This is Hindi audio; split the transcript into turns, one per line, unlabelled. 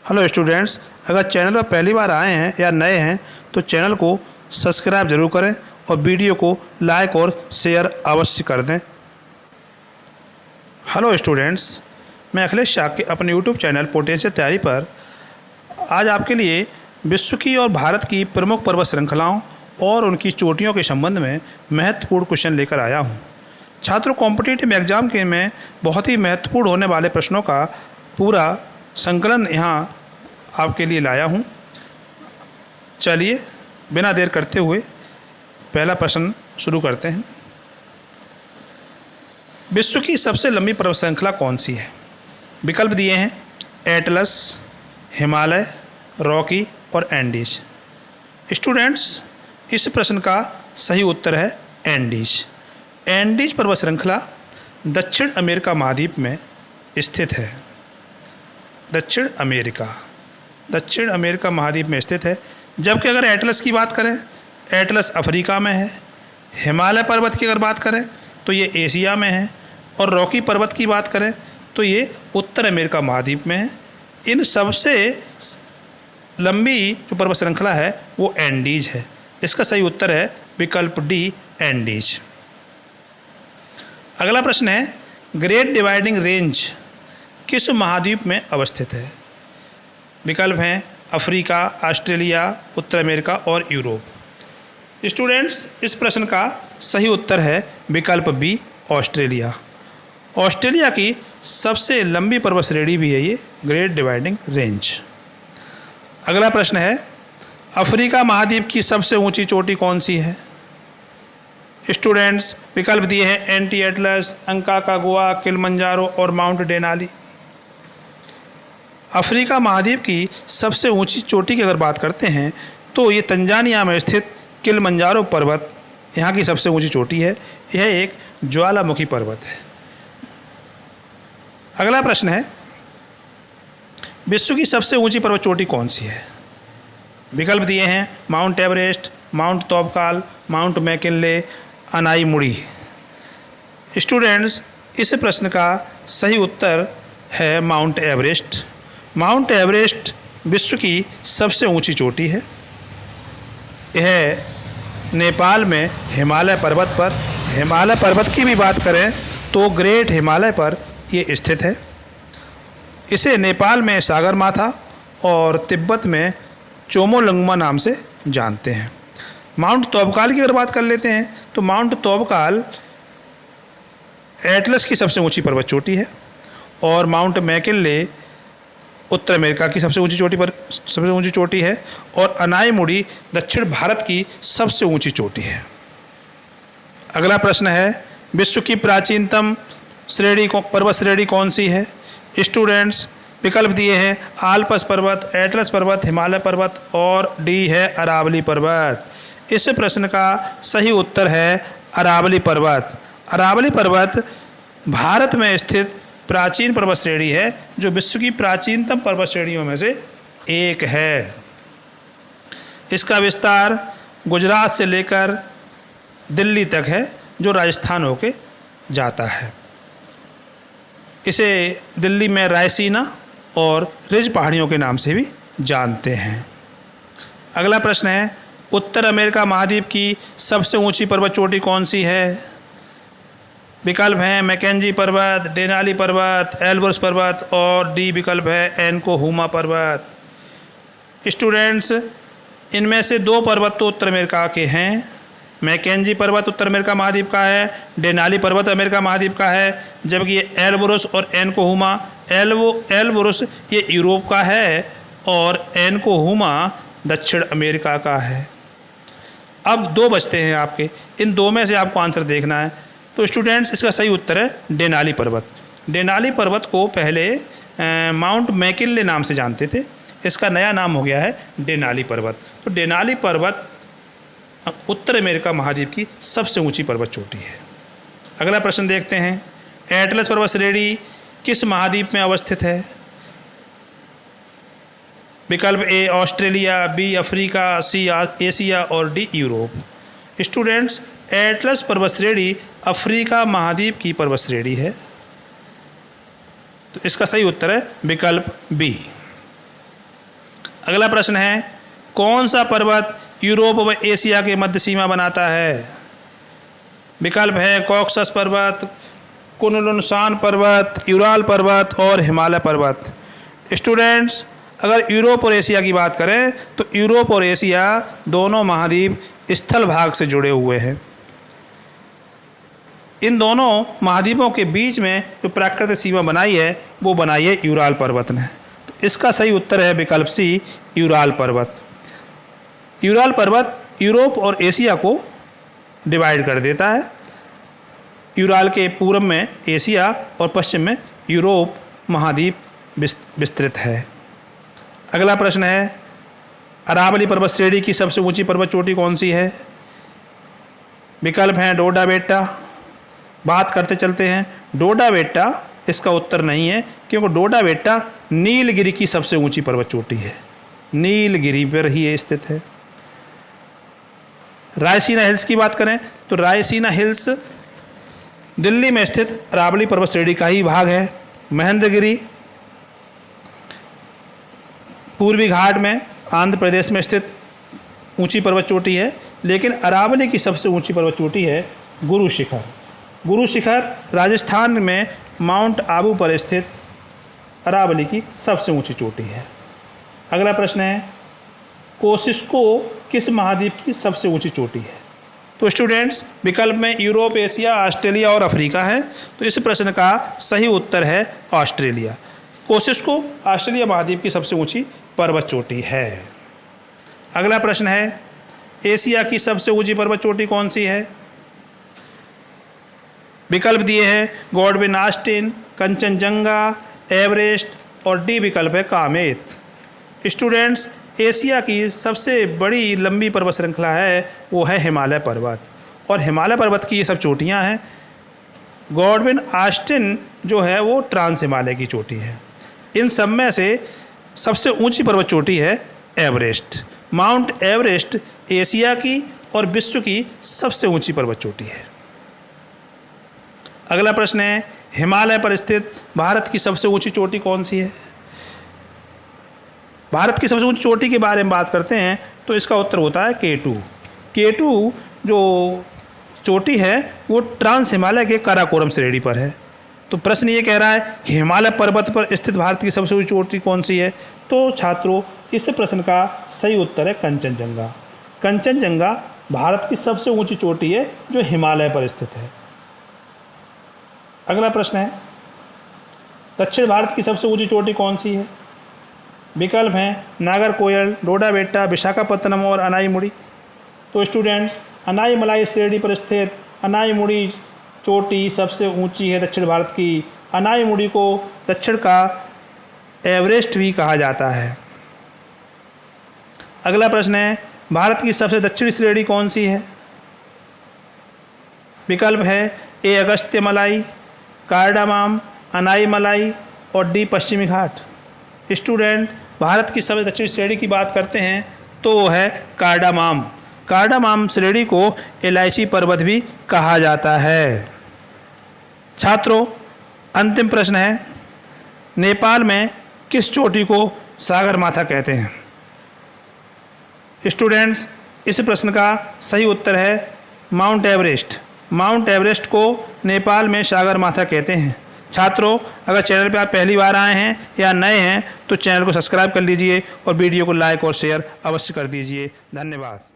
हेलो स्टूडेंट्स, अगर चैनल पर पहली बार आए हैं या नए हैं तो चैनल को सब्सक्राइब जरूर करें और वीडियो को लाइक और शेयर अवश्य कर दें। हेलो स्टूडेंट्स, मैं अखिलेश शाह के अपने यूट्यूब चैनल पोटेंशियल तैयारी पर आज आपके लिए विश्व की और भारत की प्रमुख पर्वत श्रृंखलाओं और उनकी चोटियों के संबंध में महत्वपूर्ण क्वेश्चन लेकर आया हूँ। छात्रों, कॉम्पिटिटिव एग्जाम के में बहुत ही महत्वपूर्ण होने वाले प्रश्नों का पूरा संकलन यहाँ आपके लिए लाया हूँ। चलिए बिना देर करते हुए पहला प्रश्न शुरू करते हैं। विश्व की सबसे लंबी पर्वत श्रृंखला कौन सी है? विकल्प दिए हैं एटलस, हिमालय, रॉकी और एंडीज। स्टूडेंट्स, इस प्रश्न का सही उत्तर है एंडीज। एंडीज पर्वत श्रृंखला दक्षिण अमेरिका महाद्वीप में स्थित है। दक्षिण अमेरिका महाद्वीप में स्थित है। जबकि अगर एटलस की बात करें, एटलस अफ्रीका में है। हिमालय पर्वत की अगर बात करें तो ये एशिया में है और रॉकी पर्वत की बात करें तो ये उत्तर अमेरिका महाद्वीप में है। इन सबसे लंबी जो पर्वत श्रृंखला है वो एंडीज है। इसका सही उत्तर है विकल्प डी, एंडीज। अगला प्रश्न है, ग्रेट डिवाइडिंग रेंज किस महाद्वीप में अवस्थित है? विकल्प हैं अफ्रीका, ऑस्ट्रेलिया, उत्तर अमेरिका और यूरोप। स्टूडेंट्स, इस प्रश्न का सही उत्तर है विकल्प बी, ऑस्ट्रेलिया। ऑस्ट्रेलिया की सबसे लंबी पर्वत श्रेणी भी है ये ग्रेट डिवाइडिंग रेंज। अगला प्रश्न है, अफ्रीका महाद्वीप की सबसे ऊंची चोटी कौन सी है? स्टूडेंट्स, विकल्प दिए हैं एंटी एटलस, अंकाकागुआ, किलिमंजारो और माउंट डेनाली। अफ्रीका महाद्वीप की सबसे ऊंची चोटी की अगर बात करते हैं तो ये तंजानिया में स्थित किलिमंजारो पर्वत यहाँ की सबसे ऊंची चोटी है। यह एक ज्वालामुखी पर्वत है। अगला प्रश्न है, विश्व की सबसे ऊंची पर्वत चोटी कौन सी है? विकल्प दिए हैं Mount Everest, Mount Toubkal, Mount McKinley, Anamudi. Students, इस प्रश्न का सही उत्तर है माउंट एवरेस्ट। माउंट एवरेस्ट विश्व की सबसे ऊंची चोटी है। यह नेपाल में हिमालय पर्वत की भी बात करें तो ग्रेट हिमालय पर ये स्थित है। इसे नेपाल में सागरमाथा और तिब्बत में चोमोलंगमा नाम से जानते हैं। माउंट तौबकाल की अगर बात कर लेते हैं तो माउंट तौबकाल एटलस की सबसे ऊंची पर्वत चोटी है और माउंट मैकिनले उत्तर अमेरिका की सबसे ऊंची चोटी है और अनाई मुड़ी दक्षिण भारत की सबसे ऊंची चोटी है। अगला प्रश्न है, विश्व की प्राचीनतम पर्वत श्रेणी कौन सी है? स्टूडेंट्स, विकल्प दिए हैं आल्प्स पर्वत, एटलस पर्वत, हिमालय पर्वत और डी है अरावली पर्वत। इस प्रश्न का सही उत्तर है अरावली पर्वत। अरावली पर्वत भारत में स्थित प्राचीन पर्वत श्रेणी है जो विश्व की प्राचीनतम पर्वत श्रेणियों में से एक है। इसका विस्तार गुजरात से लेकर दिल्ली तक है जो राजस्थान होके जाता है। इसे दिल्ली में रायसीना और रिज पहाड़ियों के नाम से भी जानते हैं। अगला प्रश्न है, उत्तर अमेरिका महाद्वीप की सबसे ऊंची पर्वत चोटी कौन सी है? विकल्प हैं मैकेंजी पर्वत, डेनाली पर्वत, एल्बर्स पर्वत और डी विकल्प है एनकोहुमा पर्वत। स्टूडेंट्स, इनमें से दो पर्वत तो उत्तर अमेरिका के हैं। मैकेंजी पर्वत उत्तर अमेरिका महाद्वीप का है, डेनाली पर्वत अमेरिका महाद्वीप का है, जबकि एल्बरुस और एनकोहुमा, एल्बरुस ये यूरोप का है और एनकोहुमा दक्षिण अमेरिका का है। अब दो बचते हैं आपके, इन दो में से आपको आंसर देखना है। तो स्टूडेंट्स, इसका सही उत्तर है डेनाली पर्वत। डेनाली पर्वत को पहले माउंट मैकिनले नाम से जानते थे, इसका नया नाम हो गया है डेनाली पर्वत। तो डेनाली पर्वत उत्तर अमेरिका महाद्वीप की सबसे ऊंची पर्वत चोटी है। अगला प्रश्न देखते हैं, एटलस पर्वत श्रेणी किस महाद्वीप में अवस्थित है? विकल्प A Australia, B Africa, C Asia और डी यूरोप। स्टूडेंट्स, एटलस पर्वत श्रेणी अफ्रीका महाद्वीप की पर्वत श्रेणी है। तो इसका सही उत्तर है विकल्प बी। अगला प्रश्न है, कौन सा पर्वत यूरोप व एशिया के मध्य सीमा बनाता है? विकल्प है कॉकसस पर्वत, कुनलुन पर्वत, यूराल पर्वत और हिमालय पर्वत। स्टूडेंट्स, अगर यूरोप और एशिया की बात करें तो यूरोप और एशिया दोनों महाद्वीप स्थल भाग से जुड़े हुए हैं। इन दोनों महाद्वीपों के बीच में जो प्राकृतिक सीमा बनाई है वो बनाई है यूराल पर्वत ने। तो इसका सही उत्तर है विकल्प सी, यूराल पर्वत। यूराल पर्वत यूरोप और एशिया को डिवाइड कर देता है। यूराल के पूर्व में एशिया और पश्चिम में यूरोप महाद्वीप विस्तृत है। अगला प्रश्न है, अरावली पर्वत श्रेणी की सबसे ऊंची पर्वत चोटी कौन सी है? विकल्प हैं डोडा बेट्टा। बात करते चलते हैं, डोडा बेट्टा इसका उत्तर नहीं है, क्योंकि डोडा बेट्टा नीलगिरी की सबसे ऊंची पर्वत चोटी है, नीलगिरी पर ही ये स्थित है। रायसीना हिल्स की बात करें तो रायसीना हिल्स दिल्ली में स्थित अरावली पर्वत श्रेणी का ही भाग है। महेंद्रगिरी पूर्वी घाट में आंध्र प्रदेश में स्थित ऊंची पर्वत चोटी है, लेकिन अरावली की सबसे ऊंची पर्वत चोटी है गुरु शिखर। गुरु शिखर राजस्थान में माउंट आबू पर स्थित अरावली की सबसे ऊंची चोटी है। अगला प्रश्न है, कोसिस्को किस महाद्वीप की सबसे ऊंची चोटी है? तो स्टूडेंट्स, विकल्प में यूरोप, एशिया, ऑस्ट्रेलिया और अफ्रीका है। तो इस प्रश्न का सही उत्तर है ऑस्ट्रेलिया। कोसिस्को ऑस्ट्रेलिया महाद्वीप की सबसे ऊंची पर्वत चोटी है। अगला प्रश्न है, एशिया की सबसे ऊंची पर्वत चोटी कौन सी है? विकल्प दिए हैं गॉडविन ऑस्टिन, कंचनजंगा, एवरेस्ट और डी विकल्प है कामेत। स्टूडेंट्स, एशिया की सबसे बड़ी लंबी पर्वत श्रृंखला है वो है हिमालय पर्वत, और हिमालय पर्वत की ये सब चोटियाँ हैं। गॉडविन ऑस्टिन जो है वो ट्रांस हिमालय की चोटी है। इन सब में से सबसे ऊंची पर्वत चोटी है एवरेस्ट। माउंट एवरेस्ट एशिया की और विश्व की सबसे ऊंची पर्वत चोटी है। अगला प्रश्न है, हिमालय पर स्थित भारत की सबसे ऊंची चोटी कौन सी है? भारत की सबसे ऊंची चोटी के बारे में बात करते हैं तो इसका उत्तर होता है K2। K2 जो चोटी है वो ट्रांस हिमालय के काराकोरम श्रेणी पर है। तो प्रश्न ये कह रहा है कि हिमालय पर्वत पर स्थित भारत की सबसे ऊंची चोटी कौन सी है? तो छात्रों, इस प्रश्न का सही उत्तर है कंचनजंगा। कंचनजंगा भारत की सबसे ऊंची चोटी है जो हिमालय पर स्थित है। अगला प्रश्न है, दक्षिण भारत की सबसे ऊंची चोटी कौन सी है? विकल्प हैं नागरकोयल, डोडा बेट्टा, विशाखापत्तनम और अनाईमुड़ी। तो स्टूडेंट्स, अनाईमलाई श्रेणी पर स्थित अनाईमुड़ी चोटी सबसे ऊंची है दक्षिण भारत की। अनाईमुड़ी को दक्षिण का एवरेस्ट भी कहा जाता है। अगला प्रश्न है, भारत की सबसे दक्षिणी श्रेणी कौन सी है? विकल्प है ए अगस्त्य मलाई, कार्डामाम, अनाईमलाई और डी पश्चिमी घाट। स्टूडेंट, भारत की सबसे दक्षिणी श्रेणी की बात करते हैं तो वो है कार्डामाम। कार्डामाम श्रेणी को इलायची पर्वत भी कहा जाता है। छात्रों, अंतिम प्रश्न है, नेपाल में किस चोटी को सागरमाथा कहते हैं? स्टूडेंट्स, इस प्रश्न का सही उत्तर है माउंट एवरेस्ट। माउंट एवरेस्ट को नेपाल में सागरमाथा कहते हैं। छात्रों, अगर चैनल पे आप पहली बार आए हैं या नए हैं तो चैनल को सब्सक्राइब कर लीजिए और वीडियो को लाइक और शेयर अवश्य कर दीजिए। धन्यवाद।